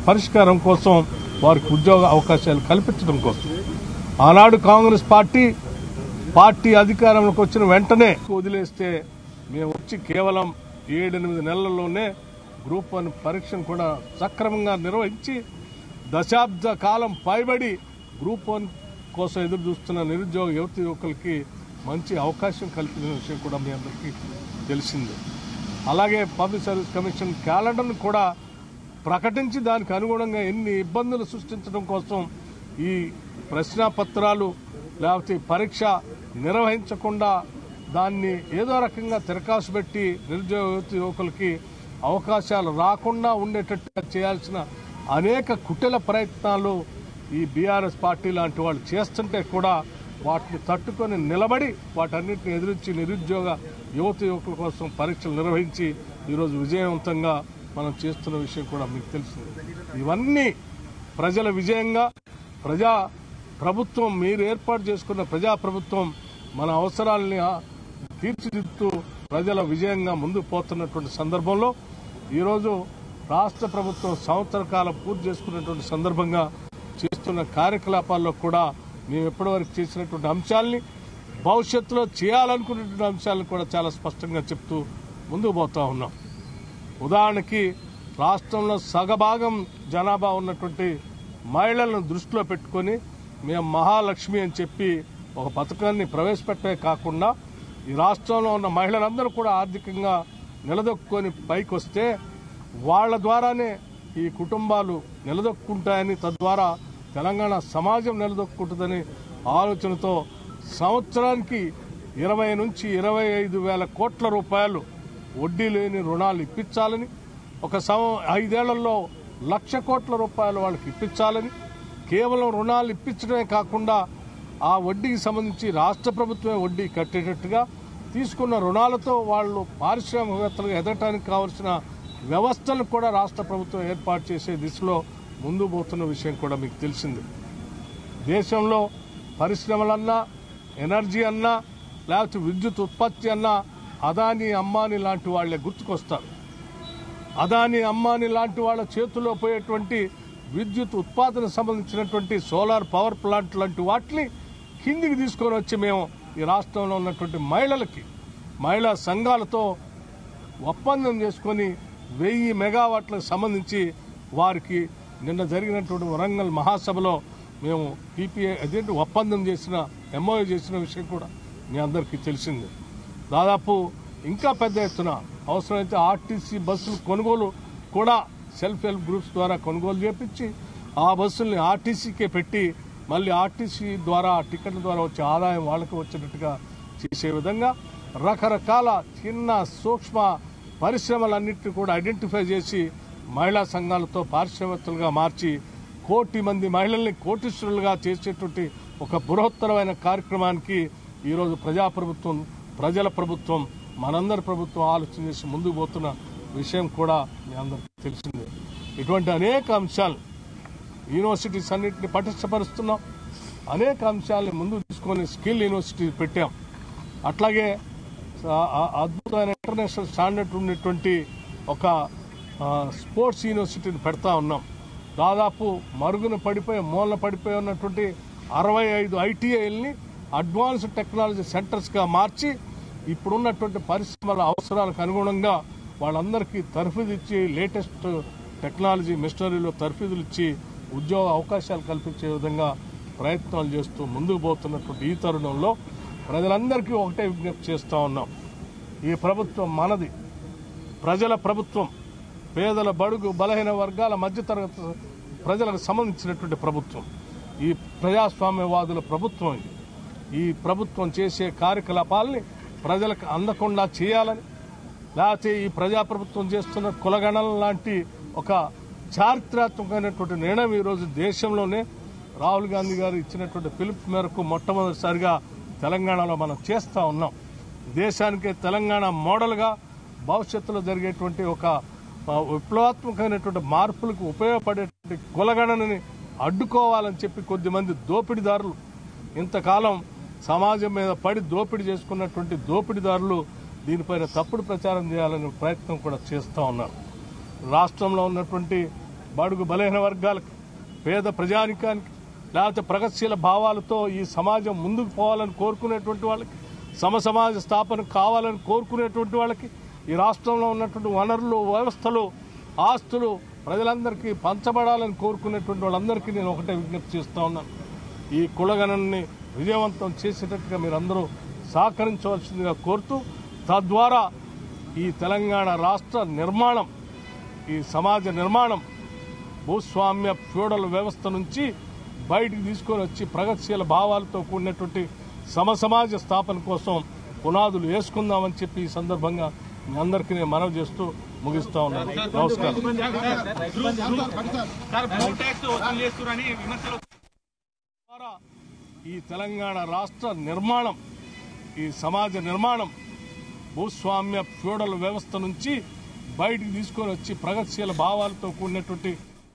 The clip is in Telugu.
పరిష్కారం కోసం వారికి ఉద్యోగ అవకాశాలు కల్పించడం కోసం ఆనాడు కాంగ్రెస్ పార్టీ అధికారంలోకి వచ్చిన వెంటనే వదిలేస్తే మేము వచ్చి కేవలం 7-8 నెలల్లోనే గ్రూప్ 1 పరీక్షను కూడా సక్రమంగా నిర్వహించి దశాబ్ద కాలం పైబడి గ్రూప్ 1 కోసం ఎదురు చూస్తున్న నిరుద్యోగ యువకులకి మంచి అవకాశం కల్పించిన విషయం కూడా మీ అందరికీ తెలిసిందే. అలాగే పబ్లిక్ సర్వీస్ కమిషన్ క్యాలెండర్ను కూడా ప్రకటించి దానికి అనుగుణంగా ఎన్ని ఇబ్బందులు సృష్టించడం కోసం ఈ ప్రశ్నాపత్రాలు లేకపోతే పరీక్ష నిర్వహించకుండా దాన్ని ఏదో రకంగా తిరకాసు పెట్టి నిరుద్యోగ యువకులకి అవకాశాలు రాకుండా ఉండేటట్టుగా చేయాల్సిన అనేక కుటిల ప్రయత్నాలు ఈ బీఆర్ఎస్ పార్టీ లాంటి వాళ్ళు చేస్తుంటే కూడా వాటిని తట్టుకొని నిలబడి వాటన్నిటిని ఎదురించి నిరుద్యోగ యువకుల కోసం పరీక్షలు నిర్వహించి ఈరోజు విజయవంతంగా మనం చేస్తున్న విషయం కూడా మీకు తెలుస్తుంది. ఇవన్నీ ప్రజల విజయంగా ప్రజా ప్రభుత్వం మీరు ఏర్పాటు చేసుకున్న ప్రజాప్రభుత్వం మన అవసరాలని తీర్చిదిద్దుతూ ప్రజల విజయంగా ముందుకు పోతున్నటువంటి సందర్భంలో ఈరోజు రాష్ట్ర ప్రభుత్వం సంవత్సర కాలం పూర్తి చేసుకున్నటువంటి సందర్భంగా చేస్తున్న కార్యకలాపాల్లో కూడా మేము ఎప్పటివరకు చేసినటువంటి అంశాలని భవిష్యత్తులో చేయాలనుకున్నటువంటి అంశాలను కూడా చాలా స్పష్టంగా చెప్తూ ముందుకు పోతా ఉన్నాం. ఉదాహరణకి రాష్ట్రంలో సగభాగం జనాభా ఉన్నటువంటి మహిళలను దృష్టిలో పెట్టుకొని మేము మహాలక్ష్మి అని చెప్పి ఒక పథకాన్ని ప్రవేశపెట్టే కాకుండా ఈ రాష్ట్రంలో ఉన్న మహిళలందరూ కూడా ఆర్థికంగా నిలదొక్కుని పైకి వస్తే వాళ్ల ద్వారానే ఈ కుటుంబాలు నిలదొక్కుంటాయని తద్వారా తెలంగాణ సమాజం నిలదొక్కుంటుందని ఆలోచనతో సంవత్సరానికి 20 నుంచి 25 వేల కోట్ల రూపాయలు వడ్డీ లేని రుణాలు ఇప్పించాలని, ఒక 5 ఏళ్లలో 1,00,000 కోట్ల రూపాయలు వాళ్ళకి ఇప్పించాలని, కేవలం రుణాలు ఇప్పించడమే కాకుండా ఆ వడ్డీకి సంబంధించి రాష్ట్ర ప్రభుత్వమే వడ్డీ కట్టేటట్టుగా తీసుకున్న రుణాలతో వాళ్ళు పారిశ్రామికవేత్తలుగా ఎదగటానికి కావలసిన వ్యవస్థను కూడా రాష్ట్ర ప్రభుత్వం ఏర్పాటు చేసే దిశలో ముందు పోతున్న విషయం కూడా మీకు తెలిసింది. దేశంలో పరిశ్రమలన్నా, ఎనర్జీ అన్నా, లేకపోతే విద్యుత్ ఉత్పత్తి అన్నా అదానీ అంబానీ లాంటి వాళ్లే గుర్తుకొస్తారు. అదానీ అంబానీ లాంటి వాళ్ళ చేతుల్లో పోయేటువంటి విద్యుత్ ఉత్పాదన సంబంధించినటువంటి సోలార్ పవర్ ప్లాంట్ లాంటి వాటిని కిందికి తీసుకొని వచ్చి మేము ఈ రాష్ట్రంలో ఉన్నటువంటి మహిళా సంఘాలతో ఒప్పందం చేసుకొని 1000 మెగావాట్లకు సంబంధించి వారికి నిన్న జరిగినటువంటి వరంగల్ మహాసభలో మేము పీపీఏ అదేంటి ఒప్పందం చేసిన ఎంఓయూ చేసిన విషయం కూడా మీ అందరికీ తెలిసిందే. దాదాపు ఇంకా పెద్ద ఎత్తున అవసరమైతే ఆర్టీసీ బస్సులు కొనుగోలు కూడా సెల్ఫ్ హెల్ప్ గ్రూప్స్ ద్వారా కొనుగోలు చేపించి ఆ బస్సుల్ని ఆర్టీసీకే పెట్టి మళ్ళీ ఆర్టీసీ ద్వారా టికెట్ల ద్వారా వచ్చే ఆదాయం వాళ్ళకి వచ్చేటట్టుగా చేసే విధంగా రకరకాల చిన్న సూక్ష్మ పరిశ్రమలన్నింటినీ కూడా ఐడెంటిఫై చేసి మహిళా సంఘాలతో పారిశ్రామికవేత్తలుగా మార్చి 1 కోటి మంది మహిళల్ని కోటీశ్వరులుగా చేసేటువంటి ఒక బృహత్తరమైన కార్యక్రమానికి ఈరోజు ప్రజల ప్రభుత్వం మనందరి ప్రభుత్వం ఆలోచన చేసి ముందుకు పోతున్న విషయం కూడా మీ అందరికీ తెలిసిందే. ఇటువంటి అనేక అంశాలు యూనివర్సిటీస్ అన్నింటినీ పటిష్టపరుస్తున్నాం. అనేక అంశాలను ముందుకు తీసుకొని స్కిల్ యూనివర్సిటీ పెట్టాం. అట్లాగే అద్భుతమైన ఇంటర్నేషనల్ స్టాండర్డ్ ఉన్నటువంటి ఒక స్పోర్ట్స్ యూనివర్సిటీని పెడతా ఉన్నాం. దాదాపు మూలన పడిపోయి ఉన్నటువంటి 65 ఐటీఐల్ని అడ్వాన్స్డ్ టెక్నాలజీ సెంటర్స్గా మార్చి ఇప్పుడున్నటువంటి పరిశ్రమల అవసరాలకు అనుగుణంగా వాళ్ళందరికీ తర్ఫీదు ఇచ్చి లేటెస్ట్ టెక్నాలజీ మిషనరీలో తర్ఫీదులు ఇచ్చి ఉద్యోగ అవకాశాలు కల్పించే విధంగా ప్రయత్నాలు చేస్తూ ముందుకు పోతున్నటువంటి ఈ తరుణంలో ప్రజలందరికీ ఒకటే విజ్ఞప్తి చేస్తూ ఉన్నాం. ఈ ప్రభుత్వం మనది, ప్రజల ప్రభుత్వం, పేదల బడుగు బలహీన వర్గాల మధ్యతరగతి ప్రజలకు సంబంధించినటువంటి ప్రభుత్వం, ఈ ప్రజాస్వామ్యవాదుల ప్రభుత్వం. ఈ ప్రభుత్వం చేసే కార్యకలాపాలని ప్రజలకు అందకుండా చేయాలని, లేకపోతే ఈ ప్రజాప్రభుత్వం చేస్తున్న కులగణన లాంటి ఒక చారిత్రాత్మకమైనటువంటి నిర్ణయం ఈరోజు దేశంలోనే రాహుల్ గాంధీ గారు ఇచ్చినటువంటి పిలుపు మేరకు మొట్టమొదటిసారిగా తెలంగాణలో మనం చేస్తూ ఉన్నాం. దేశానికే తెలంగాణ మోడల్గా భవిష్యత్తులో జరిగేటువంటి ఒక విప్లవాత్మకమైనటువంటి మార్పులకు ఉపయోగపడేటువంటి కులగణనని అడ్డుకోవాలని చెప్పి కొద్దిమంది దోపిడీదారులు ఇంతకాలం సమాజం మీద పడి దోపిడీ చేసుకున్నటువంటి దోపిడీదారులు దీనిపైన తప్పుడు ప్రచారం చేయాలనే ప్రయత్నం కూడా చేస్తూ ఉన్నారు. రాష్ట్రంలో ఉన్నటువంటి బడుగు బలహీన వర్గాలకు, పేద ప్రజానికానికి, లేకపోతే ప్రగతిశీల భావాలతో ఈ సమాజం ముందుకు పోవాలని కోరుకునేటువంటి వాళ్ళకి, సమసమాజ స్థాపన కావాలని కోరుకునేటువంటి వాళ్ళకి, ఈ రాష్ట్రంలో ఉన్నటువంటి వనరులు, వ్యవస్థలు, ఆస్తులు ప్రజలందరికీ పంచబడాలని కోరుకునేటువంటి వాళ్ళందరికీ నేను ఒకటే విజ్ఞప్తి చేస్తా ఉన్నాను. ఈ కులగణనని విజయవంతం చేసేటట్టుగా మీరందరూ సహకరించవలసిందిగా కోరుతూ, తద్వారా ఈ తెలంగాణ రాష్ట్ర నిర్మాణం, ఈ సమాజ నిర్మాణం భూస్వామ్య ఫ్యూడల్ వ్యవస్థ నుంచి బయటికి తీసుకొని వచ్చి ప్రగతిశీల భావాలతో కూడినటువంటి సమసమాజ స్థాపన కోసం పునాదులు వేసుకుందామని చెప్పి ఈ సందర్భంగా మీ అందరికీ నేను మనవి చేస్తూ ముగిస్తా ఉన్నాను. నమస్కారం. ఈ తెలంగాణ రాష్ట్ర నిర్మాణం, ఈ సమాజ నిర్మాణం భూస్వామ్య ఫ్యూడల్ వ్యవస్థ నుంచి బయటికి తీసుకొని వచ్చి ప్రగతిశీల భావాలతో కూడినటువంటి